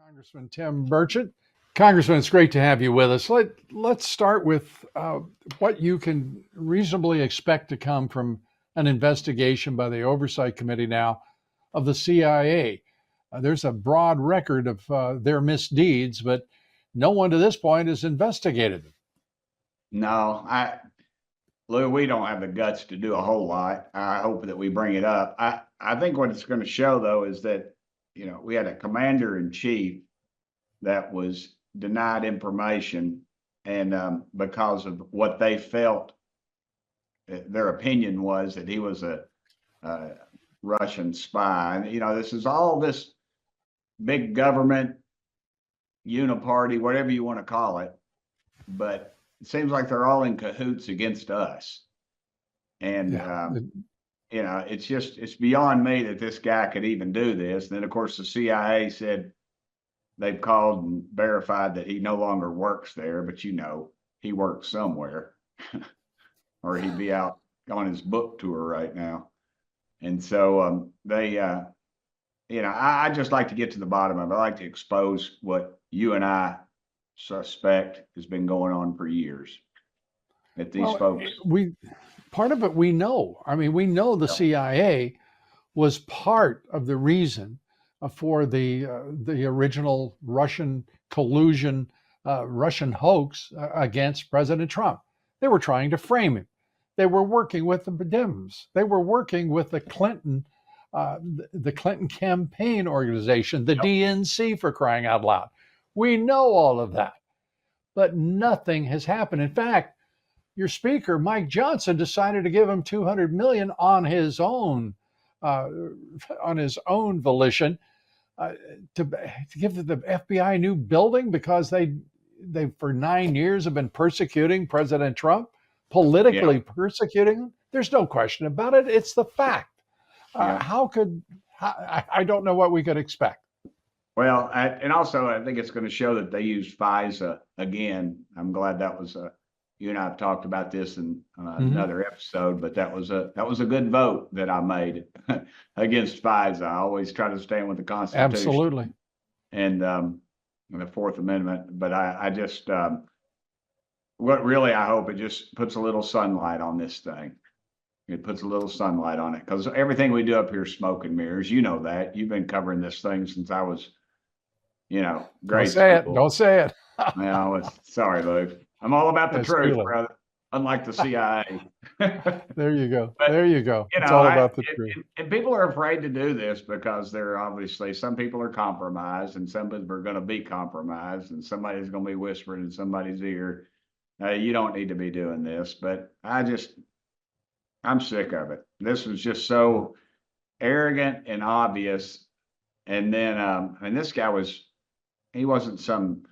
Congressman Tim Burchett. Congressman, it's great to have you with us. Let's start with what you can reasonably expect to come from an investigation by the Oversight Committee now of the CIA. There's a broad record of their misdeeds, but no one to this point has investigated them. No, Lou, we don't have the guts to do a whole lot. I hope that we bring it up. I think what it's going to show, though, is that, we had a commander in chief that was denied information, and because of what they felt, their opinion was that he was a Russian spy. And, this is all this big government, uniparty, whatever you want to call it. But it seems like they're all in cahoots against us. And, it's beyond me that this guy could even do this. And then, of course, the CIA said they've called and verified that he no longer works there, but he works somewhere or he'd be out on his book tour right now. And so I just like to get to the bottom of it. I like to expose what you and I suspect has been going on for years. That these folks, part of it we know. I mean, we know the CIA was part of the reason for the original Russian collusion, Russian hoax against President Trump. They were trying to frame him. They were working with the Dems. They were working with the Clinton campaign organization, the DNC, for crying out loud. We know all of that, but nothing has happened. In fact, your speaker, Mike Johnson, decided to give him $200 million on his own volition to give the FBI a new building because they for 9 years have been persecuting President Trump, politically persecuting him. There's no question about it. It's the fact. I don't know what we could expect. Well, and also I think it's going to show that they used FISA again. I'm glad that was you and I have talked about this in another episode, but that was a good vote that I made against FISA. I always try to stand with the Constitution. Absolutely. And the Fourth Amendment. But I just what really I hope it just puts a little sunlight on this thing. It puts a little sunlight on it because everything we do up here is smoke and mirrors. You know that. You've been covering this thing since I was, grade school. Don't say it. Sorry, Lou. I'm all about the truth, brother. Unlike the CIA. There you go. It's all about the truth. And people are afraid to do this because they're obviously, some people are compromised and some people are going to be compromised and somebody's going to be whispering in somebody's ear, you don't need to be doing this. But I'm sick of it. This was just so arrogant and obvious. And then, this guy he wasn't some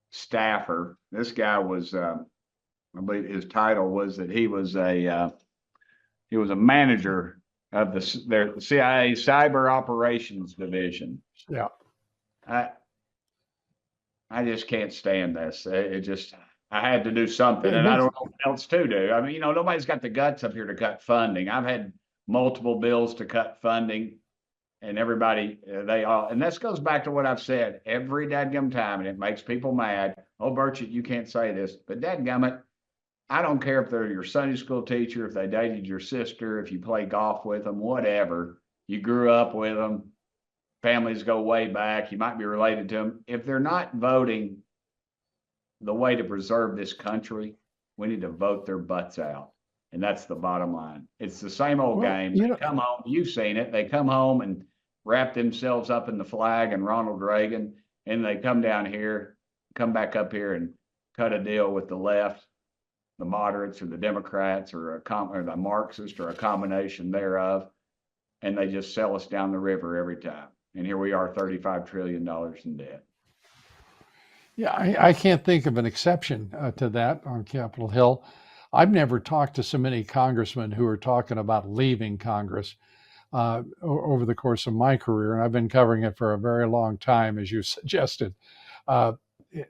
staffer. This guy was, I believe his title was that he was a manager of the CIA Cyber Operations Division. Yeah. I just can't stand this. I had to do something, and I don't know what else to do. I mean, nobody's got the guts up here to cut funding. I've had multiple bills to cut funding, and everybody, and this goes back to what I've said every dadgum time, and it makes people mad. Oh, Burchett, you can't say this, but dadgummit, I don't care if they're your Sunday school teacher, if they dated your sister, if you play golf with them, whatever. You grew up with them. Families go way back. You might be related to them. If they're not voting the way to preserve this country, we need to vote their butts out. And that's the bottom line. It's the same old game. They come home, you've seen it. They come home and wrap themselves up in the flag and Ronald Reagan, and they come back up here and cut a deal with the left, the moderates or the Democrats or the Marxists or a combination thereof. And they just sell us down the river every time. And here we are, $35 trillion in debt. Yeah, I can't think of an exception to that on Capitol Hill. I've never talked to so many congressmen who are talking about leaving Congress over the course of my career, and I've been covering it for a very long time, as you suggested.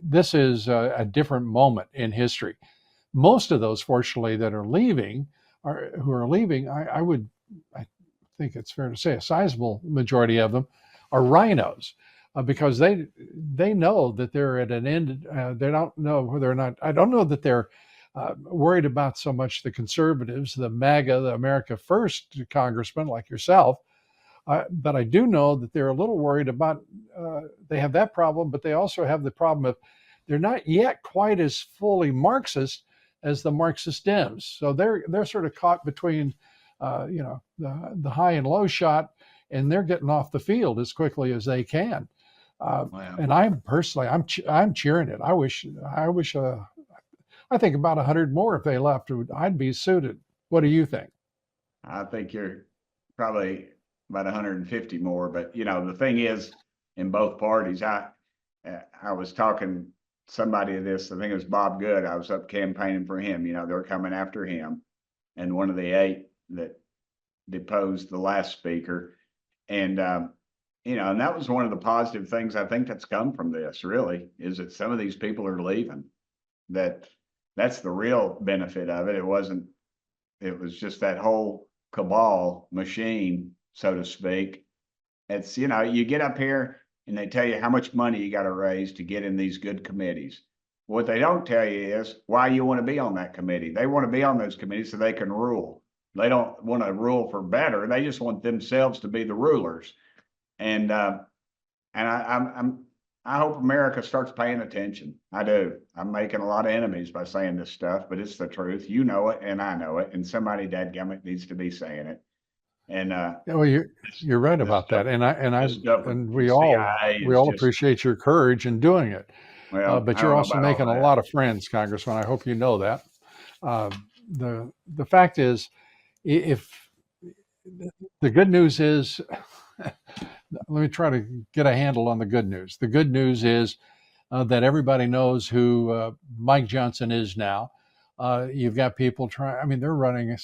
This is a different moment in history. Most of those, fortunately, that are leaving, I think it's fair to say a sizable majority of them are rhinos. because they know that they're at an end. They don't know whether or not, I don't know that they're worried about so much the conservatives, the MAGA, the America First congressmen like yourself. But I do know that they're a little worried about, they have that problem, but they also have the problem of they're not yet quite as fully Marxist as the Marxist Dems. So they're sort of caught between, the high and low shot, and they're getting off the field as quickly as they can. Wow. And I'm personally, I'm cheering it. I wish, I think about 100 more if they left, I'd be suited. What do you think? I think you're probably about 150 more. But the thing is, in both parties, I was talking to somebody of this. I think it was Bob Good. I was up campaigning for him. They were coming after him, and one of the 8 that deposed the last speaker, and and that was one of the positive things I think that's come from this. Really, is that some of these people are leaving. That's the real benefit of it. It wasn't. It was just that whole cabal machine, so to speak. It's, you get up here and they tell you how much money you got to raise to get in these good committees. What they don't tell you is why you want to be on that committee. They want to be on those committees so they can rule. They don't want to rule for better. They just want themselves to be the rulers. And I hope America starts paying attention. I do. I'm making a lot of enemies by saying this stuff, but it's the truth. You know it, and I know it, and somebody, dadgummit, needs to be saying it. And Yeah, well, you're right about that, and we all appreciate your courage in doing it. Well, But I you're don't know also about all making a that. lot of friends, Congressman. I hope you know that. Uh, the fact is, if the good news is, let me try to get a handle on the good news. The good news is that everybody knows who Mike Johnson is now. You've got people trying. I mean, they're running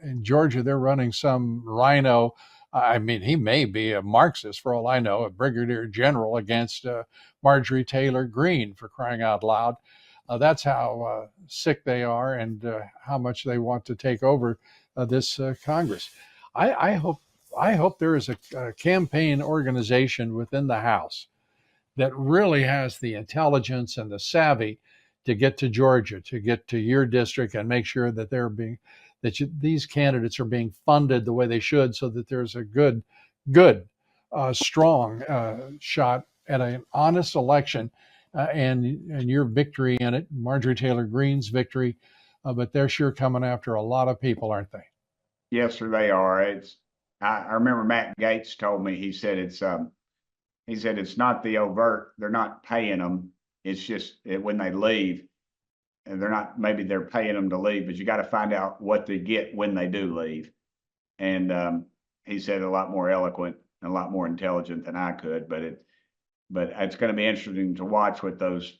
in Georgia. They're running some rhino. I mean, he may be a Marxist for all I know, a brigadier general against Marjorie Taylor Greene, for crying out loud. That's how sick they are, and how much they want to take over this Congress. I hope there is a campaign organization within the House that really has the intelligence and the savvy to get to Georgia, to get to your district, and make sure that these candidates are being funded the way they should, so that there's a good, strong shot at an honest election, and your victory in it, Marjorie Taylor Greene's victory. But they're sure coming after a lot of people, aren't they? Yes, sir, they are. I remember Matt Gaetz told me, he said it's not the overt, they're not paying them. It's just when they leave, and maybe they're paying them to leave, but you got to find out what they get when they do leave. And he said a lot more eloquent and a lot more intelligent than I could, but it's going to be interesting to watch with those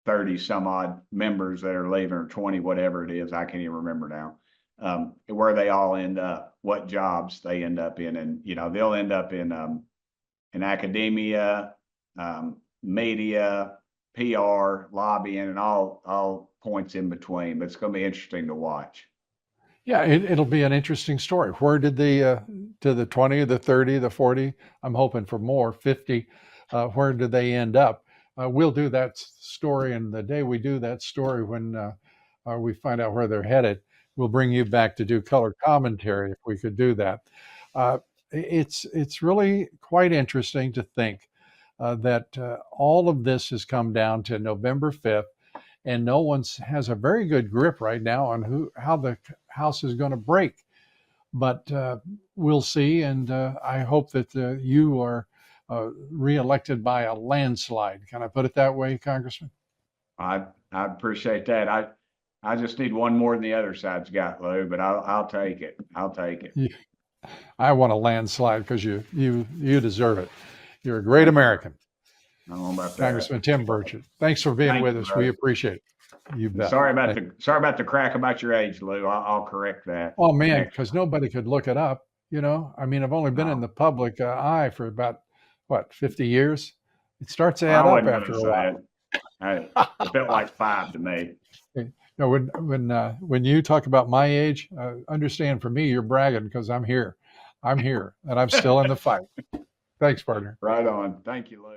30 some odd members that are leaving, or 20, whatever it is. I can't even remember now, where they all end up, what jobs they end up in. And, they'll end up in academia, media, PR, lobbying, and all points in between. But it's going to be interesting to watch. Yeah, it'll be an interesting story. Where did to the 20, the 30, the 40? I'm hoping for more, 50. Where did they end up? We'll do that story, and the day we do that story, when we find out where they're headed, we'll bring you back to do color commentary if we could do that. It's really quite interesting to think that all of this has come down to November 5th, and no one has a very good grip right now on how the House is going to break. But we'll see, and I hope that you are reelected by a landslide. Can I put it that way, Congressman? I appreciate that. I just need one more than the other side's got, Lou, but I'll take it. I'll take it. Yeah, I want a landslide because you deserve it. You're a great American. I don't know about that. Congressman Tim Burchett, thanks for being with us. Brother. We appreciate it. You bet. Sorry about the crack about your age, Lou. I'll correct that. Oh man, because nobody could look it up. I mean, I've only been in the public eye for about 50 years. It starts to add up after a while. It felt like 5 to me. When you talk about my age, understand, for me, you're bragging, because I'm here, and I'm still in the fight. Thanks, partner. Right on. Thank you, Lou.